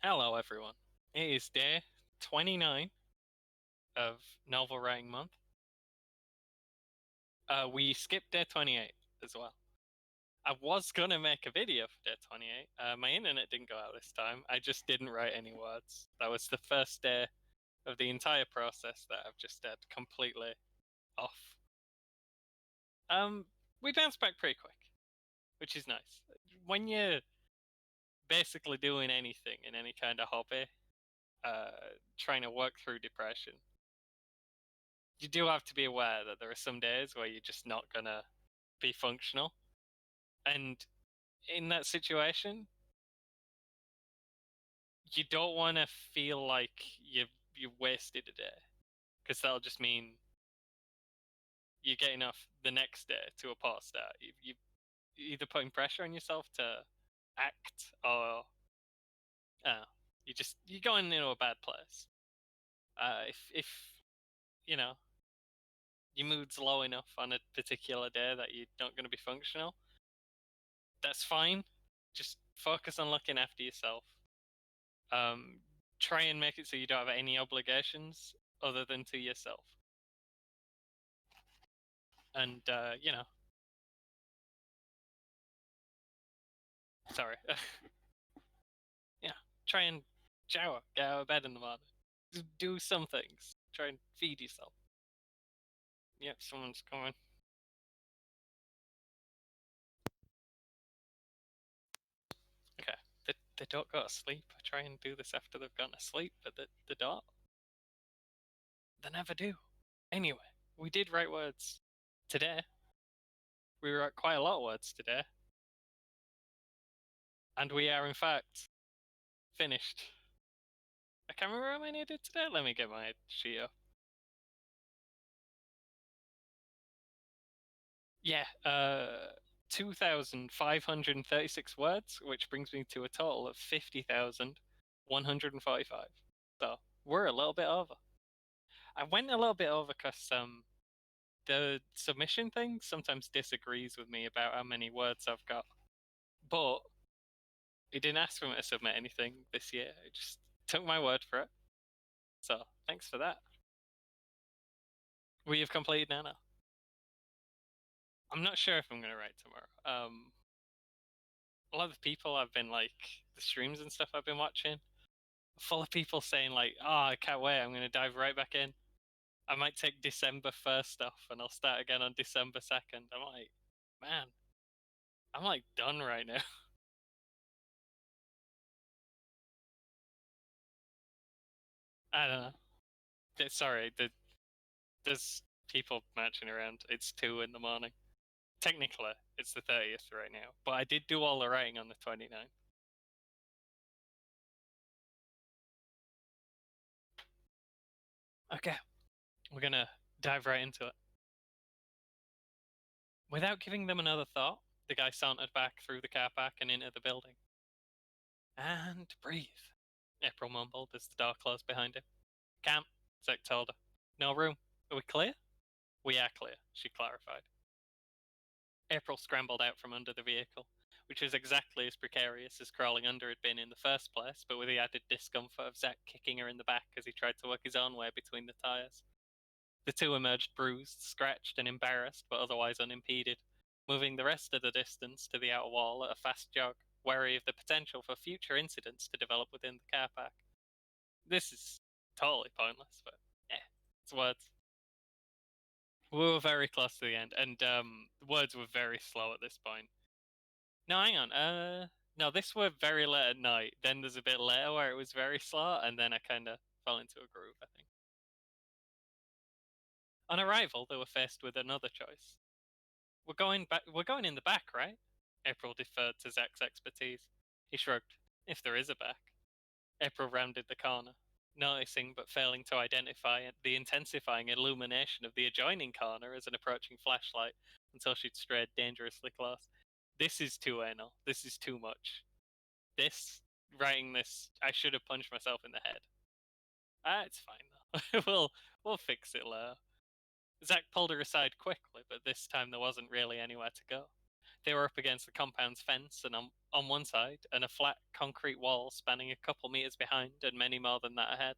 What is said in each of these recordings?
Hello, everyone. It is day 29 of Novel Writing Month. We skipped day 28 as well. I was going to make a video for day 28. My internet didn't go out this time. I just didn't write any words. That was the first day of the entire process that I've just had completely off. We bounced back pretty quick, which is nice. When you're basically doing anything in any kind of hobby, trying to work through depression, you do have to be aware that there are some days where you're just not gonna be functional. And in that situation, you don't want to feel like you've wasted a day, because that'll just mean you're getting off the next day to a poor start. You're either putting pressure on yourself to act, or you're going into a bad place. If you know your mood's low enough on a particular day that you're not going to be functional, that's fine. Just focus on looking after yourself. Try and make it so you don't have any obligations other than to yourself. And, sorry. Yeah, try and shower, get out of bed in the morning. Just do some things. Try and feed yourself. Yep, someone's coming. Okay, they don't go to sleep. I try and do this after they've gone to sleep, but they don't. They never do. Anyway, we did write words today. We wrote quite a lot of words today. And we are, in fact, finished. I can't remember how many I did today. Let me get my sheet up. Yeah, 2,536 words, which brings me to a total of 50,145. So we're a little bit over. I went a little bit over because the submission thing sometimes disagrees with me about how many words I've got. But it didn't ask for me to submit anything this year. It just took my word for it. So thanks for that. We have completed NaNo. I'm not sure if I'm going to write tomorrow. A lot of people I've been like, the streams and stuff I've been watching, full of people saying like, oh, I can't wait, I'm going to dive right back in. I might take December 1st off and I'll start again on December 2nd. I'm like, man, I'm like done right now. I don't know. Sorry, there's people marching around. It's 2 in the morning. Technically, it's the 30th right now, but I did do all the writing on the 29th. Okay, we're gonna dive right into it. Without giving them another thought, the guy sauntered back through the car park and into the building. And breathe, April mumbled as the door closed behind him. Can't, Zach told her. No room. Are we clear? We are clear, she clarified. April scrambled out from under the vehicle, which was exactly as precarious as crawling under had been in the first place, but with the added discomfort of Zach kicking her in the back as he tried to work his own way between the tyres. The two emerged bruised, scratched, and embarrassed, but otherwise unimpeded, moving the rest of the distance to the outer wall at a fast jog, wary of the potential for future incidents to develop within the car park. This is totally pointless, but yeah, it's words. We were very close to the end, and the words were very slow at this point. No, hang on. No, this were very late at night. Then there's a bit later where it was very slow, and then I kind of fell into a groove, I think. On arrival, they were faced with another choice. We're going back. We're going in the back, right? April deferred to Zach's expertise. He shrugged. If there is a back. April rounded the corner, noticing but failing to identify the intensifying illumination of the adjoining corner as an approaching flashlight until she'd strayed dangerously close. This is too anal. This is too much. Writing this, I should have punched myself in the head. It's fine though. we'll fix it later. Zach pulled her aside quickly, but this time there wasn't really anywhere to go. They were up against the compound's fence and on one side, and a flat concrete wall spanning a couple meters behind and many more than that ahead.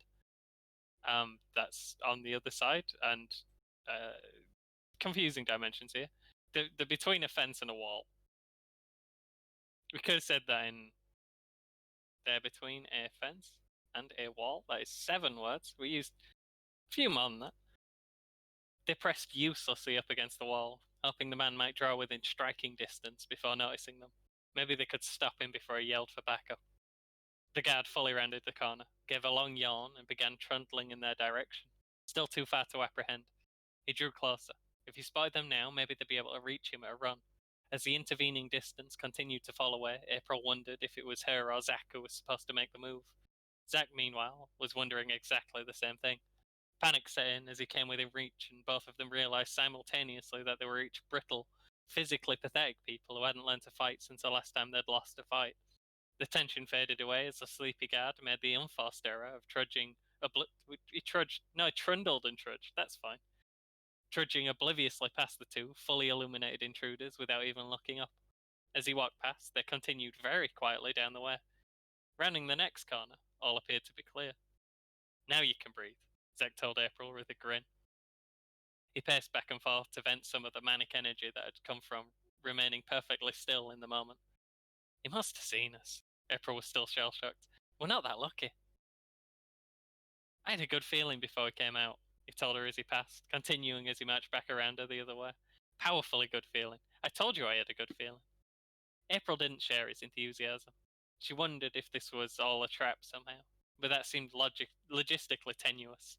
That's on the other side, and uh, confusing dimensions here. They're between a fence and a wall. We could have said that in they're between a fence and a wall. That is 7 words. We used a few more than that. They pressed uselessly up against the wall, hoping the man might draw within striking distance before noticing them. Maybe they could stop him before he yelled for backup. The guard fully rounded the corner, gave a long yawn, and began trundling in their direction. Still too far to apprehend. He drew closer. If he spied them now, maybe they'd be able to reach him at a run. As the intervening distance continued to fall away, April wondered if it was her or Zach who was supposed to make the move. Zach, meanwhile, was wondering exactly the same thing. Panic set in as he came within reach, and both of them realized simultaneously that they were each brittle, physically pathetic people who hadn't learned to fight since the last time they'd lost a fight. The tension faded away as the sleepy guard made the unforced error of trudging. He trundled and trudged. That's fine. Trudging obliviously past the two fully illuminated intruders without even looking up. As he walked past, they continued very quietly down the way. Rounding the next corner, all appeared to be clear. Now you can breathe, Zach told April with a grin. He paced back and forth to vent some of the manic energy that had come from remaining perfectly still in the moment. He must have seen us. April was still shell-shocked. We're not that lucky. I had a good feeling before we came out, he told her as he passed, continuing as he marched back around her the other way. Powerfully good feeling. I told you I had a good feeling. April didn't share his enthusiasm. She wondered if this was all a trap somehow, but that seemed logistically tenuous.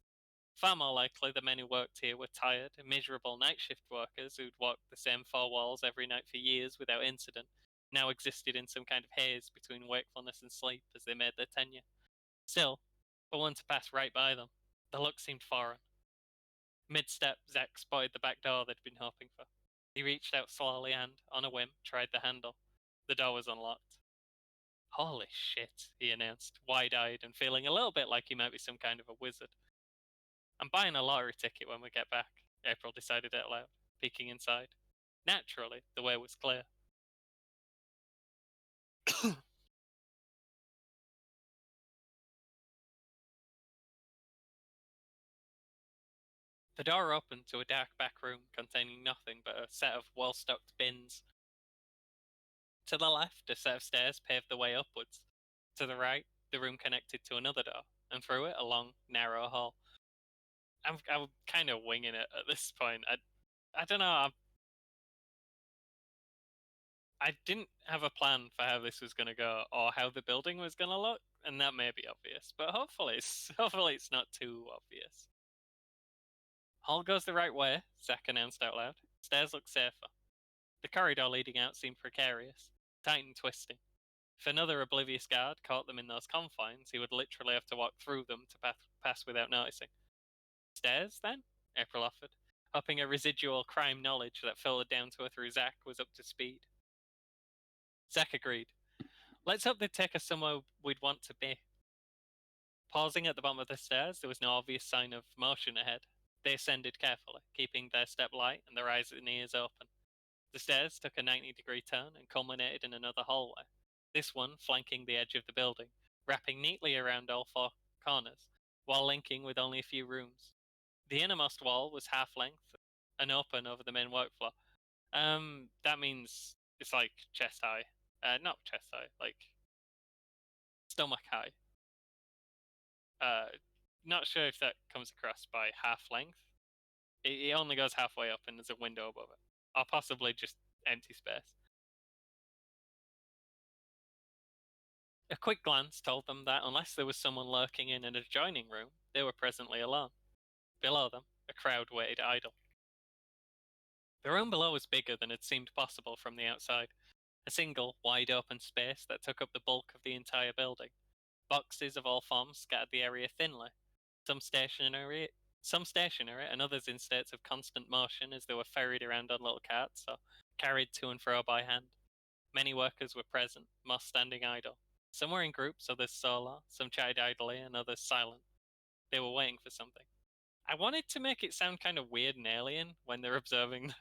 Far more likely the men who worked here were tired, miserable night shift workers who'd walked the same 4 walls every night for years without incident, now existed in some kind of haze between wakefulness and sleep as they made their tenure. Still, for one to pass right by them, the look seemed foreign. Mid-step, Zack spotted the back door they'd been hoping for. He reached out slowly and, on a whim, tried the handle. The door was unlocked. Holy shit, he announced, wide-eyed and feeling a little bit like he might be some kind of a wizard. I'm buying a lottery ticket when we get back, April decided out loud, peeking inside. Naturally, the way was clear. The door opened to a dark back room containing nothing but a set of well-stocked bins. To the left, a set of stairs paved the way upwards. To the right, the room connected to another door, and through it, a long, narrow hall. I'm kind of winging it at this point. I don't know. I didn't have a plan for how this was going to go or how the building was going to look, and that may be obvious, but hopefully it's not too obvious. Hall goes the right way, Zack announced out loud. Stairs look safer. The corridor leading out seemed precarious, tight and twisting. If another oblivious guard caught them in those confines, he would literally have to walk through them to pass without noticing. Stairs, then? April offered, hoping a residual crime knowledge that filtered down to her through Zack was up to speed. Zack agreed. Let's hope they'd take us somewhere we'd want to be. Pausing at the bottom of the stairs, there was no obvious sign of motion ahead. They ascended carefully, keeping their step light and their eyes and ears open. The stairs took a 90-degree turn and culminated in another hallway, this one flanking the edge of the building, wrapping neatly around all 4 corners, while linking with only a few rooms. The innermost wall was half-length and open over the main work floor. That means it's like chest high. Not chest high, like stomach high. Not sure if that comes across by half length. It only goes halfway up and there's a window above it. Or possibly just empty space. A quick glance told them that unless there was someone lurking in an adjoining room, they were presently alone. Below them, a crowd waited idle. The room below was bigger than had seemed possible from the outside. A single, wide open space that took up the bulk of the entire building. Boxes of all forms scattered the area thinly, some stationary and others in states of constant motion as they were ferried around on little carts or carried to and fro by hand. Many workers were present, most standing idle. Some were in groups, others solo, some chatted idly and others silent. They were waiting for something. I wanted to make it sound kind of weird and alien when they're observing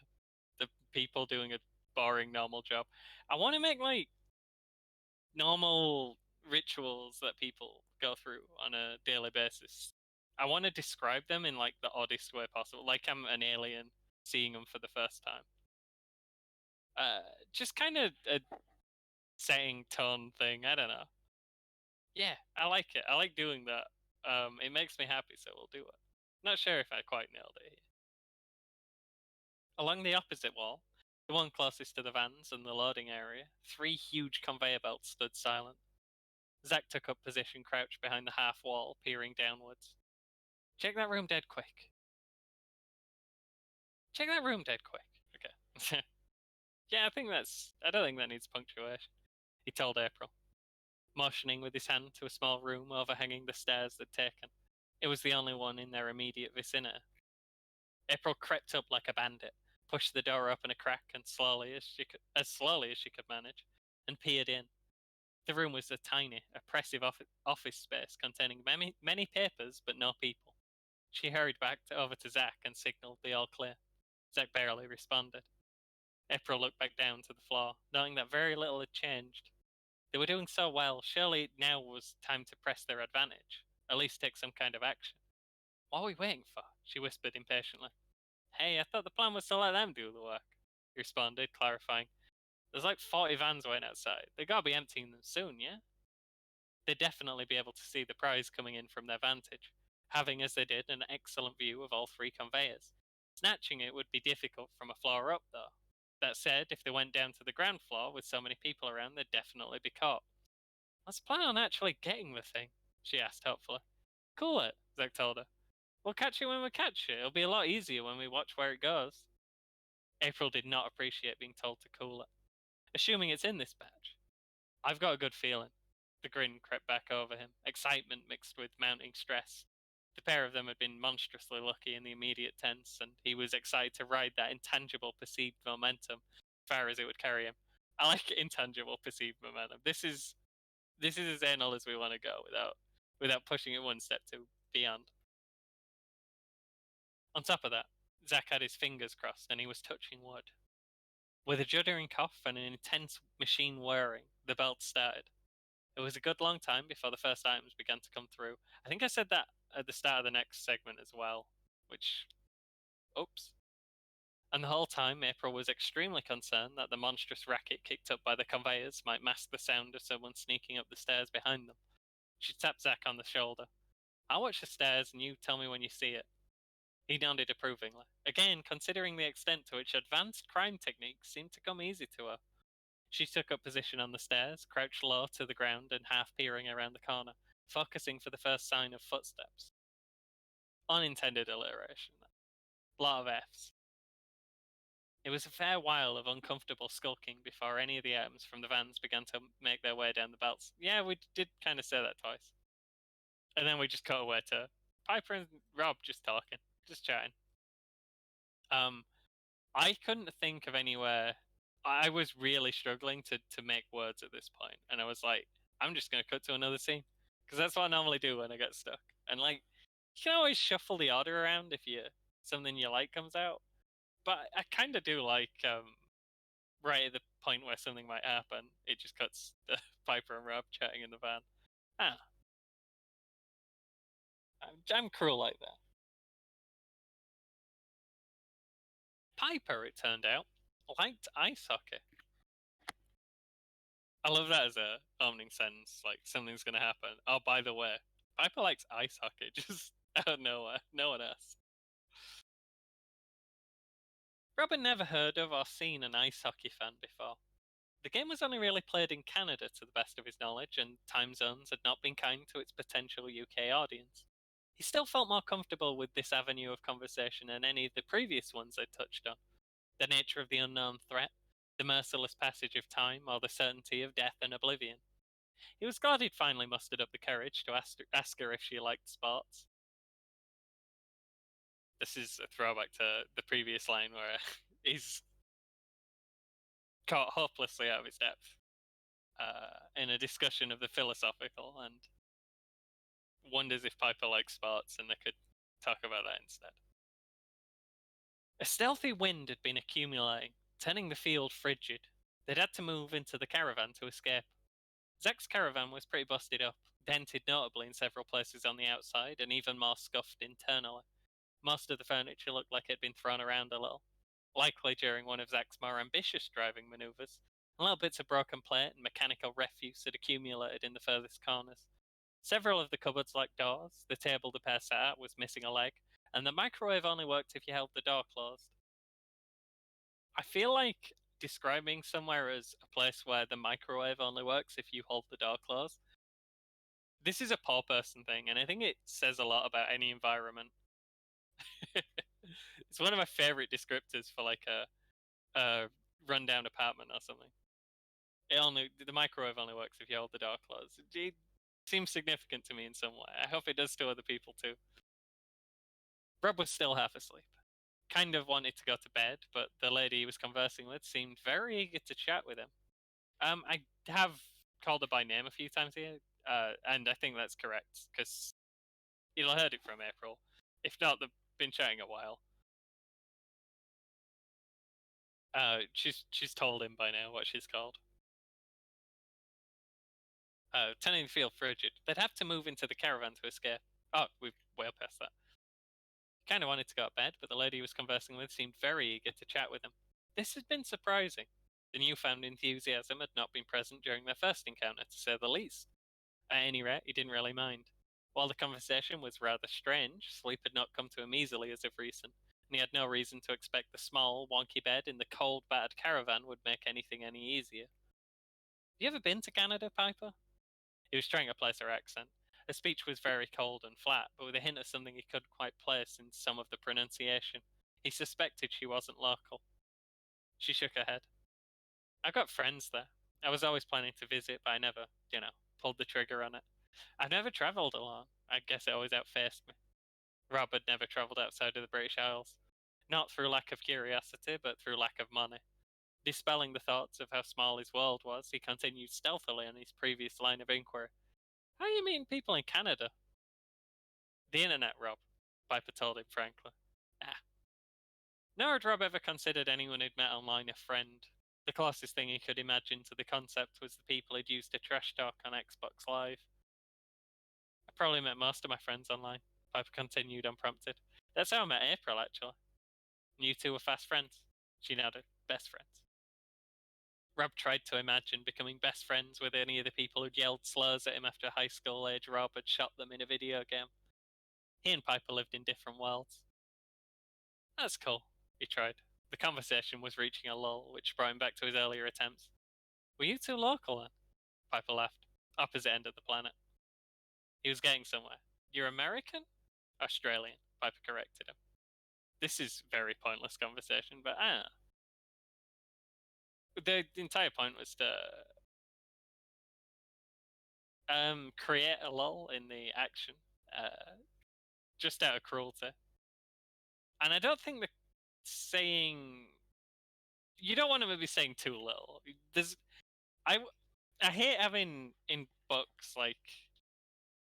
the people doing a boring normal job. I want to make like normal rituals that people go through on a daily basis. I want to describe them in like the oddest way possible, like I'm an alien seeing them for the first time. Just kind of a setting tone thing. I don't know. Yeah, I like it. I like doing that. It makes me happy, so we'll do it. Not sure if I quite nailed it here. Along the opposite wall, the one closest to the vans and the loading area, 3 huge conveyor belts stood silent. Zack took up position crouched behind the half wall, peering downwards. Check that room dead quick. Check that room dead quick. Okay. Yeah, I don't think that needs punctuation. He told April, motioning with his hand to a small room overhanging the stairs they'd taken. It was the only one in their immediate vicinity. April crept up like a bandit, pushed the door open a crack and as slowly as she could manage, and peered in. The room was a tiny, oppressive office space containing many papers but no people. She hurried over to Zack and signaled the all clear. Zack barely responded. April looked back down to the floor, knowing that very little had changed. They were doing so well, surely now was time to press their advantage, at least take some kind of action. What are we waiting for? She whispered impatiently. Hey, I thought the plan was to let them do the work, he responded, clarifying. There's like 40 vans waiting outside. They gotta be emptying them soon, yeah? They'd definitely be able to see the prize coming in from their vantage, having, as they did, an excellent view of all 3 conveyors. Snatching it would be difficult from a floor up, though. That said, if they went down to the ground floor with so many people around, they'd definitely be caught. Let's plan on actually getting the thing, she asked hopefully. Cool it, Zack told her. We'll catch it when we catch it. It'll be a lot easier when we watch where it goes. April did not appreciate being told to cool it. Assuming it's in this batch. I've got a good feeling. The grin crept back over him, excitement mixed with mounting stress. The pair of them had been monstrously lucky in the immediate tense, and he was excited to ride that intangible perceived momentum as far as it would carry him. I like intangible perceived momentum. This is as anal as we want to go without pushing it one step to beyond. On top of that, Zack had his fingers crossed and he was touching wood. With a juddering cough and an intense machine whirring, the belt started. It was a good long time before the first items began to come through. I think I said that at the start of the next segment as well, which, oops. And the whole time, April was extremely concerned that the monstrous racket kicked up by the conveyors might mask the sound of someone sneaking up the stairs behind them. She tapped Zack on the shoulder. I'll watch the stairs and you tell me when you see it. He nodded approvingly, again considering the extent to which advanced crime techniques seemed to come easy to her. She took up position on the stairs, crouched low to the ground and half peering around the corner, focusing for the first sign of footsteps. Unintended alliteration. Lot of F's. It was a fair while of uncomfortable skulking before any of the items from the vans began to make their way down the belts. Yeah, we did kind of say that twice. And then we just cut away to Piper and Rob just talking, just chatting. I couldn't think of anywhere. I was really struggling to make words at this point, and I was like, I'm just gonna cut to another scene because that's what I normally do when I get stuck. And like, you can always shuffle the order around if something you like comes out. But I kind of do like right at the point where something might happen, it just cuts to Piper and Rob chatting in the van. Ah, I'm cruel like that. Piper, it turned out, liked ice hockey. I love that as a opening sentence. Like something's gonna happen. Oh, by the way, Piper likes ice hockey. Just out of nowhere. No one else. Robin never heard of or seen an ice hockey fan before. The game was only really played in Canada to the best of his knowledge, and time zones had not been kind to its potential UK audience. He still felt more comfortable with this avenue of conversation than any of the previous ones they'd touched on. The nature of the unknown threat, the merciless passage of time, or the certainty of death and oblivion. He was glad he'd finally mustered up the courage to ask her if she liked sports. This is a throwback to the previous line where he's caught hopelessly out of his depth in a discussion of the philosophical and wonders if Piper likes sports and they could talk about that instead. A stealthy wind had been accumulating, turning the field frigid. They'd had to move into the caravan to escape. Zek's caravan was pretty busted up, dented notably in several places on the outside, and even more scuffed internally. Most of the furniture looked like it had been thrown around a little, likely during one of Zek's more ambitious driving maneuvers. Little bits of broken plate and mechanical refuse had accumulated in the furthest corners. Several of the cupboards lacked doors, the table the pair sat at was missing a leg, and the microwave only worked if you held the door closed. I feel like describing somewhere as a place where the microwave only works if you hold the door closed. This is a poor person thing, and I think it says a lot about any environment. It's one of my favorite descriptors for like a rundown apartment or something. The microwave only works if you hold the door closed. It seems significant to me in some way. I hope it does to other people too. Rob was still half asleep. Kind of wanted to go to bed, but the lady he was conversing with seemed very eager to chat with him. I have called her by name a few times here, and I think that's correct because you'll have heard it from April. If not, they've been chatting a while. She's told him by now what she's called. Turning the field frigid. They'd have to move into the caravan to escape. Oh, we've well past that. Kind of wanted to go to bed, but the lady he was conversing with seemed very eager to chat with him. This had been surprising. The newfound enthusiasm had not been present during their first encounter, to say the least. At any rate, he didn't really mind. While the conversation was rather strange, sleep had not come to him easily as of recent, and he had no reason to expect the small, wonky bed in the cold, battered caravan would make anything any easier. You ever been to Canada, Piper? He was trying to place her accent. Her speech was very cold and flat, but with a hint of something he couldn't quite place in some of the pronunciation. He suspected she wasn't local. She shook her head. I've got friends there. I was always planning to visit, but I never, pulled the trigger on it. I've never travelled alone. I guess it always outfaced me. Rob had never travelled outside of the British Isles. Not through lack of curiosity, but through lack of money. Dispelling the thoughts of how small his world was, he continued stealthily on his previous line of inquiry. How are you meeting people in Canada? The internet, Rob, Piper told him frankly. Ah. Nor had Rob ever considered anyone he'd met online a friend. The closest thing he could imagine to the concept was the people he'd used to trash talk on Xbox Live. I probably met most of my friends online, Piper continued unprompted. That's how I met April, actually. And you two were fast friends. She nodded. Best friends. Rob tried to imagine becoming best friends with any of the people who'd yelled slurs at him after high school age Rob had shot them in a video game. He and Piper lived in different worlds. That's cool, he tried. The conversation was reaching a lull, which brought him back to his earlier attempts. Were you two local then? Piper laughed. Opposite end of the planet. He was getting somewhere. You're American? Australian, Piper corrected him. This is very pointless conversation, but the entire point was to create a lull in the action, just out of cruelty. And I don't think the saying you don't want to be saying too little. I I hate having in books like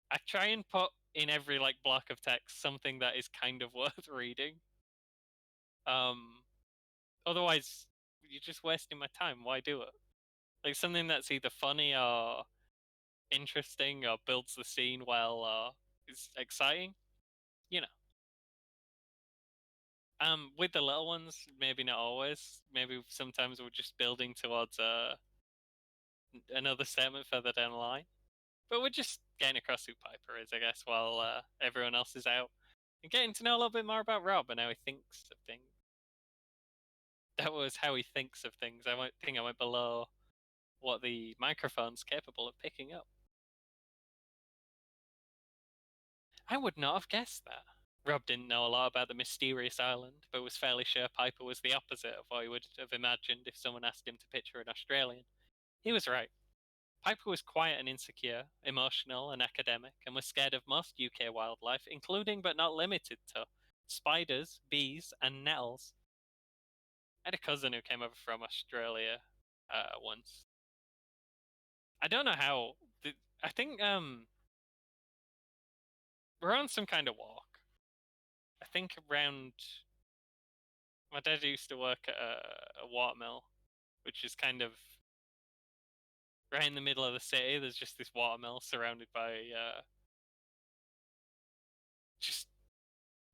I try and put in every like block of text something that is kind of worth reading. Um, Otherwise you're just wasting my time. Why do it? Like something that's either funny or interesting or builds the scene well or is exciting. You know. With the little ones, maybe not always. Maybe sometimes we're just building towards another statement further down the line. But we're just getting across who Piper is, I guess, while everyone else is out. And getting to know a little bit more about Rob and how he thinks of things. That was how he thinks of things. I went below what the microphone's capable of picking up. I would not have guessed that. Rob didn't know a lot about the mysterious island, but was fairly sure Piper was the opposite of what he would have imagined if someone asked him to picture an Australian. He was right. Piper was quiet and insecure, emotional and academic, and was scared of most UK wildlife, including but not limited to spiders, bees, and nettles. I had a cousin who came over from Australia once. I don't know how. I think we're on some kind of walk. I think around My dad used to work at a watermill, which is kind of right in the middle of the city. There's just this watermill surrounded by just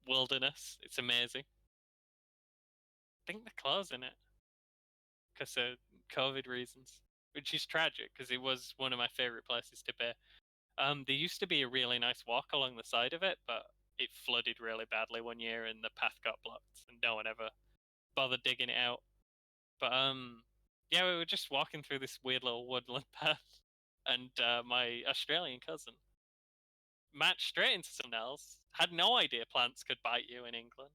wilderness. It's amazing. I think they're closing it because of COVID reasons, which is tragic because it was one of my favorite places to be. There used to be a really nice walk along the side of it, but it flooded really badly one year and the path got blocked, and no one ever bothered digging it out. But yeah, we were just walking through this weird little woodland path, and my Australian cousin matched straight into someone else. Had no idea plants could bite you in England.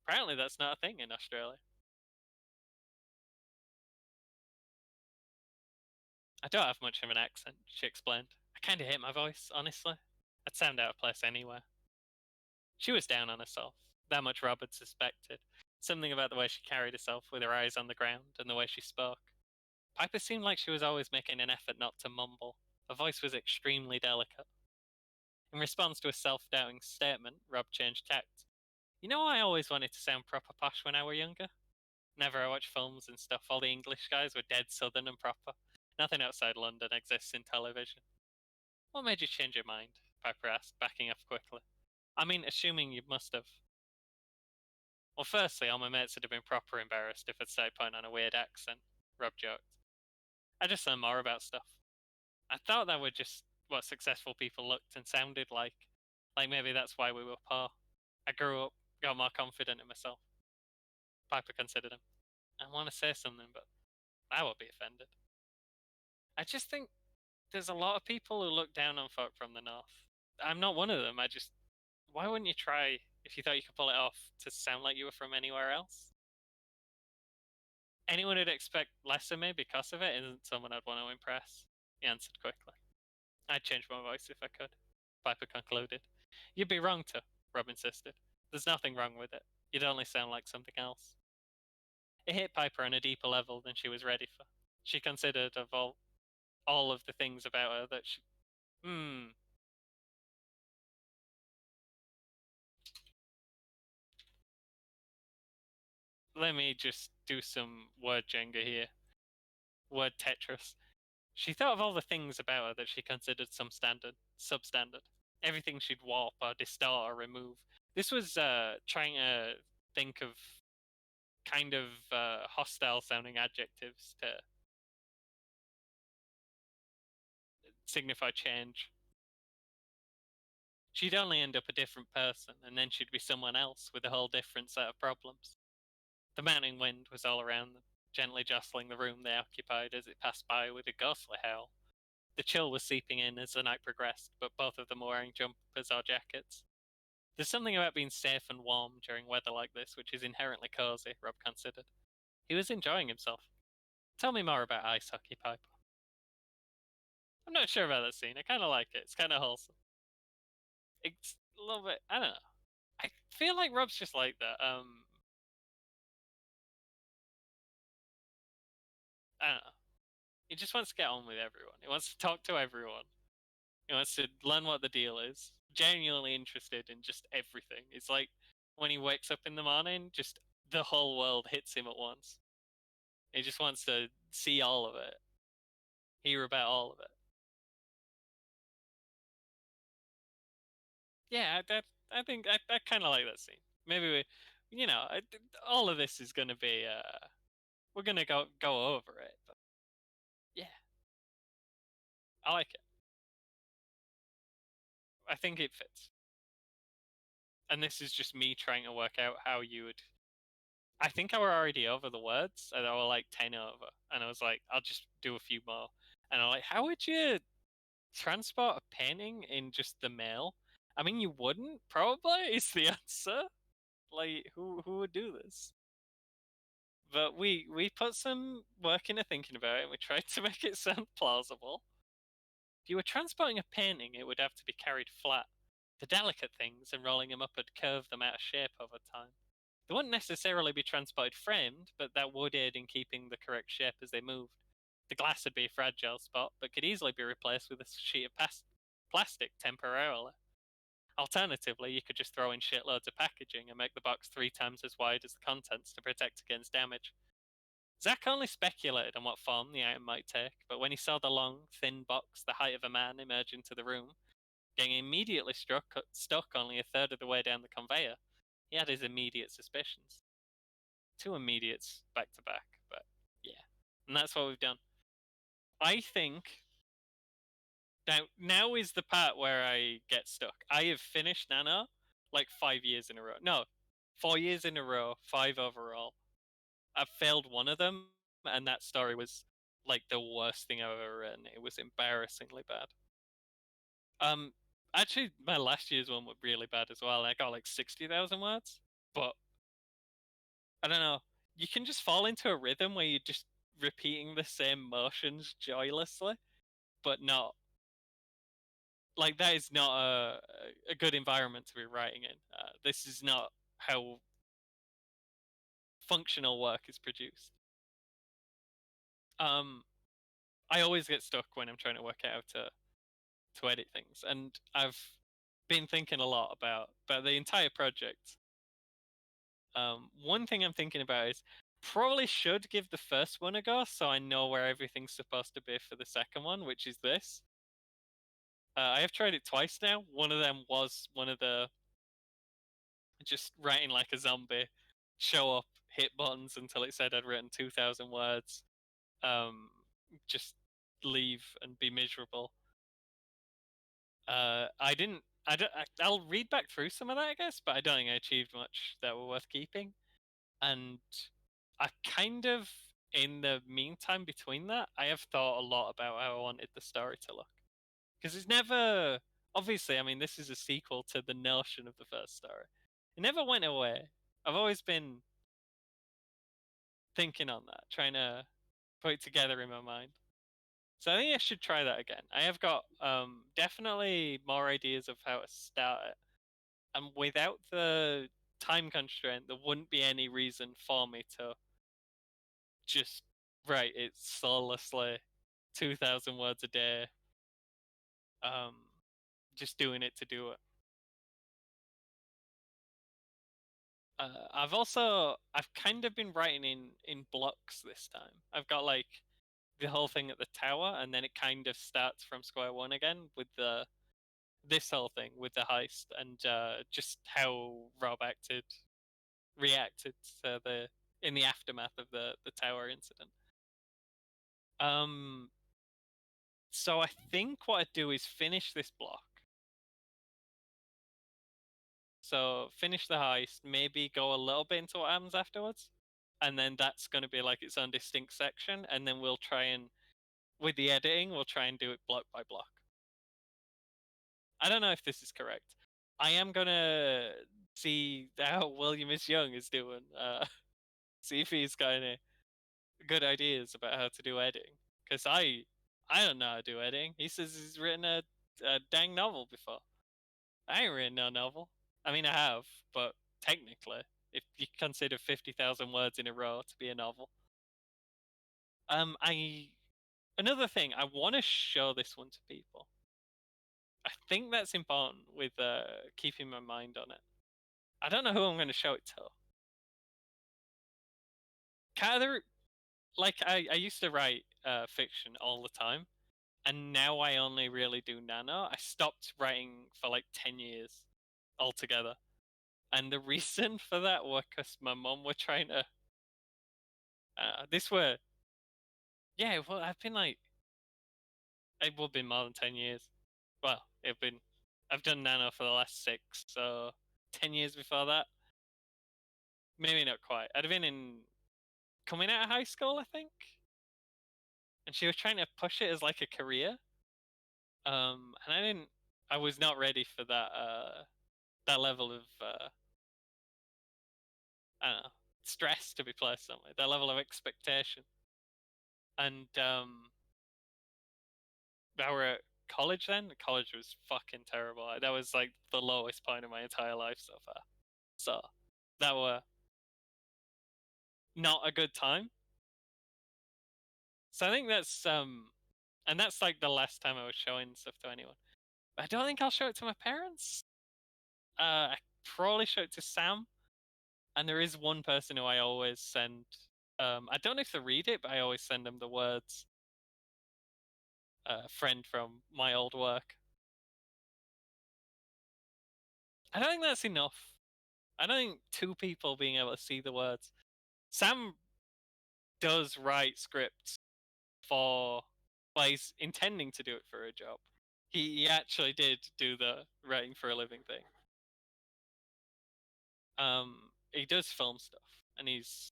Apparently, that's not a thing in Australia. I don't have much of an accent, she explained. I kind of hate my voice, honestly. I'd sound out of place anywhere. She was down on herself. That much Rob had suspected. Something about the way she carried herself with her eyes on the ground and the way she spoke. Piper seemed like she was always making an effort not to mumble. Her voice was extremely delicate. In response to a self doubting statement, Rob changed tact. You know, I always wanted to sound proper posh when I were younger. Whenever I watch films and stuff, all the English guys were dead southern and proper. Nothing outside London exists in television. What made you change your mind? Piper asked, backing off quickly. I mean, assuming you must have. Well, firstly, all my mates would have been proper embarrassed if I'd started putting on a weird accent, Rob joked. I just learned more about stuff. I thought that were just what successful people looked and sounded like. Like maybe that's why we were poor. I grew up, got more confident in myself. Piper considered him. I want to say something, but I would be offended. I just think there's a lot of people who look down on folk from the north. I'm not one of them. Why wouldn't you try, if you thought you could pull it off, to sound like you were from anywhere else? Anyone who'd expect less of me because of it isn't someone I'd want to impress, he answered quickly. I'd change my voice if I could, Piper concluded. You'd be wrong to, Rob insisted. There's nothing wrong with it. You'd only sound like something else. It hit Piper on a deeper level than she was ready for. She considered of all of the things about her that she. Let me just do some word Jenga here. Word Tetris. She thought of all the things about her that she considered some substandard. Everything she'd warp or distort or remove. This was trying to think of kind of hostile sounding adjectives to signify change. She'd only end up a different person, and then she'd be someone else with a whole different set of problems. The mounting wind was all around them, gently jostling the room they occupied as it passed by with a ghostly howl. The chill was seeping in as the night progressed, but both of them were wearing jumpers or jackets. There's something about being safe and warm during weather like this which is inherently cozy, Rob considered. He was enjoying himself. Tell me more about ice hockey, Piper. I'm not sure about that scene. I kind of like it. It's kind of wholesome. It's a little bit. I don't know. I feel like Rob's just like that. I don't know. He just wants to get on with everyone. He wants to talk to everyone. He wants to learn what the deal is. Genuinely interested in just everything. It's like when he wakes up in the morning, just the whole world hits him at once. He just wants to see all of it, hear about all of it. Yeah, I think I kind of like that scene. Maybe all of this is going to be we're going to go over it, but yeah, I like it. I think it fits. And this is just me trying to work out how you would. I think I were already over the words, and I were like 10 over, and I was like, I'll just do a few more. And I'm like, how would you transport a painting in just the mail? I mean, you wouldn't, probably, is the answer. Like, who would do this? But we put some work into thinking about it, and we tried to make it sound plausible. If you were transporting a painting, it would have to be carried flat. The delicate things and rolling them up would curve them out of shape over time. They wouldn't necessarily be transported framed, but that would aid in keeping the correct shape as they moved. The glass would be a fragile spot, but could easily be replaced with a sheet of plastic temporarily. Alternatively, you could just throw in shitloads of packaging and make the box 3 times as wide as the contents to protect against damage. Zack only speculated on what form the item might take, but when he saw the long, thin box the height of a man emerge into the room, getting immediately stuck only a third of the way down the conveyor, he had his immediate suspicions. 2 immediates back to back, but yeah. And that's what we've done. I think now is the part where I get stuck. I have finished Nano like 5 years in a row. No, 4 years in a row, 5 overall. I've failed one of them, and that story was like the worst thing I've ever written. It was embarrassingly bad. Um, actually, my last year's one was really bad as well. I got like 60,000 words, but I don't know. You can just fall into a rhythm where you're just repeating the same motions joylessly, but not like that is not a good environment to be writing in. This is not how functional work is produced. Um, I always get stuck when I'm trying to work out how to edit things, and I've been thinking a lot about the entire project. One thing I'm thinking about is probably should give the first one a go, so I know where everything's supposed to be for the second one, which is this. I have tried it twice now. One of them was one of the just writing like a zombie, show up, hit buttons until it said I'd written 2,000 words, um, just leave and be miserable. I didn't. I'll read back through some of that, I guess, but I don't think I achieved much that were worth keeping. And I kind of, in the meantime between that, I have thought a lot about how I wanted the story to look. Because it's never, obviously, I mean, this is a sequel to the notion of the first story. It never went away. I've always been thinking on that, trying to put it together in my mind. So I think I should try that again. I have got definitely more ideas of how to start it. And without the time constraint, there wouldn't be any reason for me to just write it soullessly, 2,000 words a day, um, just doing it to do it. I've kind of been writing in blocks this time. I've got like the whole thing at the tower, and then it kind of starts from square one again with this whole thing with the heist and just how Rob reacted to the in the aftermath of the tower incident. Um, so I think what I'd do is finish this block. So finish the heist, maybe go a little bit into what happens afterwards, and then that's going to be like its own distinct section, and then we'll try and with the editing, we'll try and do it block by block. I don't know if this is correct. I am gonna see how William is Young is doing. See if he's got any good ideas about how to do editing. Because I don't know how to do editing. He says he's written a dang novel before. I ain't written no novel. I mean, I have, but technically, if you consider 50,000 words in a row to be a novel. I another thing I want to show this one to people. I think that's important with keeping my mind on it. I don't know who I'm going to show it to. Kind like I used to write fiction all the time, and now I only really do Nano. I stopped writing for like 10 years altogether. And the reason for that was because my mom were trying to. This were. Yeah, well, I've been like. It would have been more than 10 years. Well, it's been. I've done Nano for the last 6, so 10 years before that. Maybe not quite. I'd have been in. Coming out of high school, I think. And she was trying to push it as like a career. And I didn't. I was not ready for that. That level of I don't know, stress to be placed on me. That level of expectation. And I were at college then. College was fucking terrible. That was like the lowest point of my entire life so far. So that were not a good time. So I think that's and that's like the last time I was showing stuff to anyone. But I don't think I'll show it to my parents. I probably show it to Sam, and there is one person who I always send. I don't know if they read it, but I always send them the words. A friend from my old work. I don't think that's enough. I don't think two people being able to see the words. Sam does write scripts for. Well, he's intending to do it for a job. He actually did do the writing for a living thing. He does film stuff, and he's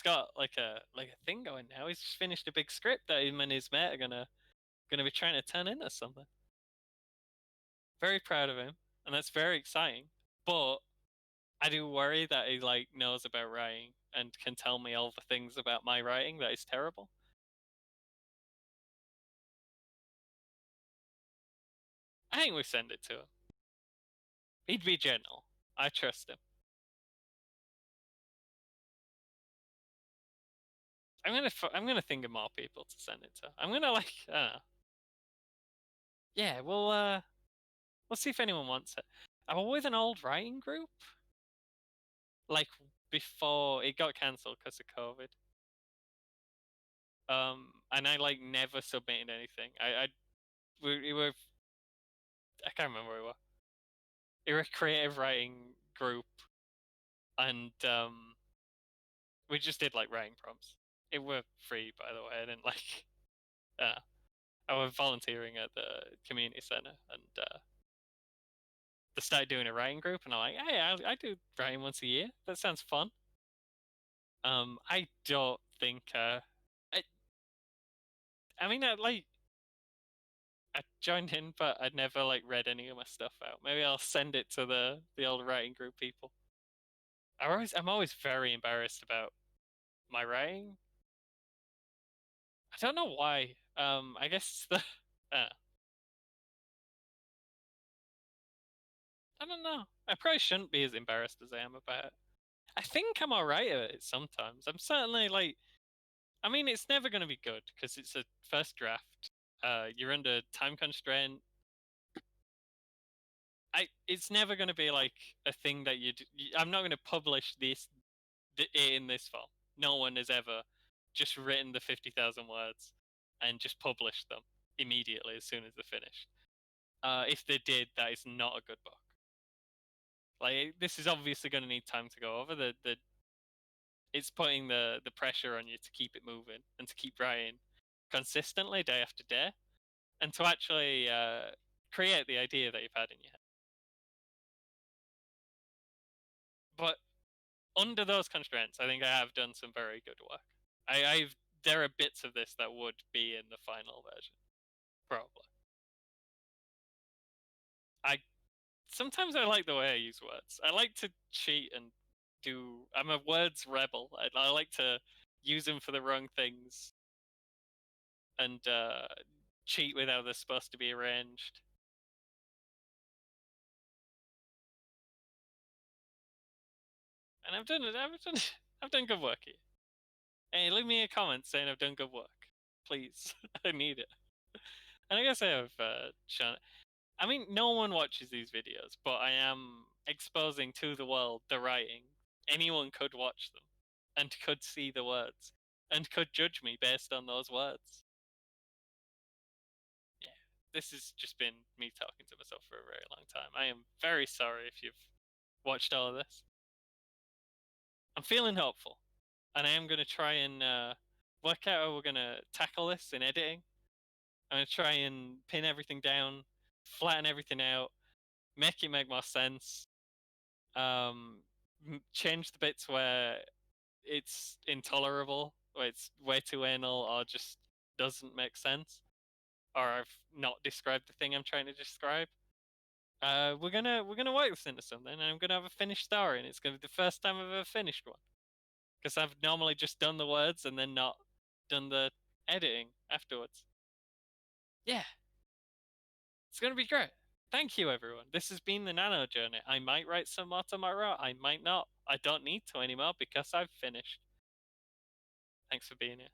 got like a thing going now. He's just finished a big script that him and his mate are gonna be trying to turn into something. Very proud of him, and that's very exciting. But I do worry that he like knows about writing and can tell me all the things about my writing that is terrible. I think we send it to him. He'd be gentle. I trust him. I'm gonna think of more people to send it to. I'm gonna like I don't know. Yeah, we'll see if anyone wants it. I'm with an old writing group. Like before it got cancelled because of COVID. And I like never submitted anything. We were I can't remember where we were. We were a creative writing group, and we just did like writing prompts. It were free, by the way. I didn't like. I was volunteering at the community center, and they started doing a writing group, and I'm like, hey, I do writing once a year. That sounds fun. I don't think. I mean, I joined in, but I never like read any of my stuff out. Maybe I'll send it to the old writing group people. I'm always very embarrassed about my writing. I don't know why. I guess uh, I don't know. I probably shouldn't be as embarrassed as I am about it. I think I'm alright at it sometimes. I'm certainly like. I mean, it's never going to be good because it's a first draft. You're under time constraint. It's never going to be like a thing that I'm not going to publish this in this file. No one has ever just written the 50,000 words and just published them immediately as soon as they're finished. If they did, that is not a good book. Like this is obviously going to need time to go over. It's putting the pressure on you to keep it moving and to keep writing consistently day after day, and to actually create the idea that you've had in your head. But under those constraints, I think I have done some very good work. There are bits of this that would be in the final version, probably. I sometimes I like the way I use words. I like to cheat and do. I'm a words rebel. I like to use them for the wrong things and cheat with how they're supposed to be arranged. And I've done it. I've done good work here. Hey, leave me a comment saying I've done good work, please. I need it. And I guess I have shown. I mean, no one watches these videos, but I am exposing to the world the writing. Anyone could watch them, and could see the words, and could judge me based on those words. Yeah, this has just been me talking to myself for a very long time. I am very sorry if you've watched all of this. I'm feeling hopeful, and I am going to try and work out how we're going to tackle this in editing. I'm going to try and pin everything down, flatten everything out, make it make more sense, change the bits where it's intolerable, where it's way too anal or just doesn't make sense, or I've not described the thing I'm trying to describe. We're gonna work this into something, and I'm gonna have a finished story, and it's gonna be the first time I've ever finished one. Because I've normally just done the words and then not done the editing afterwards. Yeah, it's gonna be great. Thank you, everyone. This has been the Nano Journey. I might write some more tomorrow. I might not. I don't need to anymore because I've finished. Thanks for being here.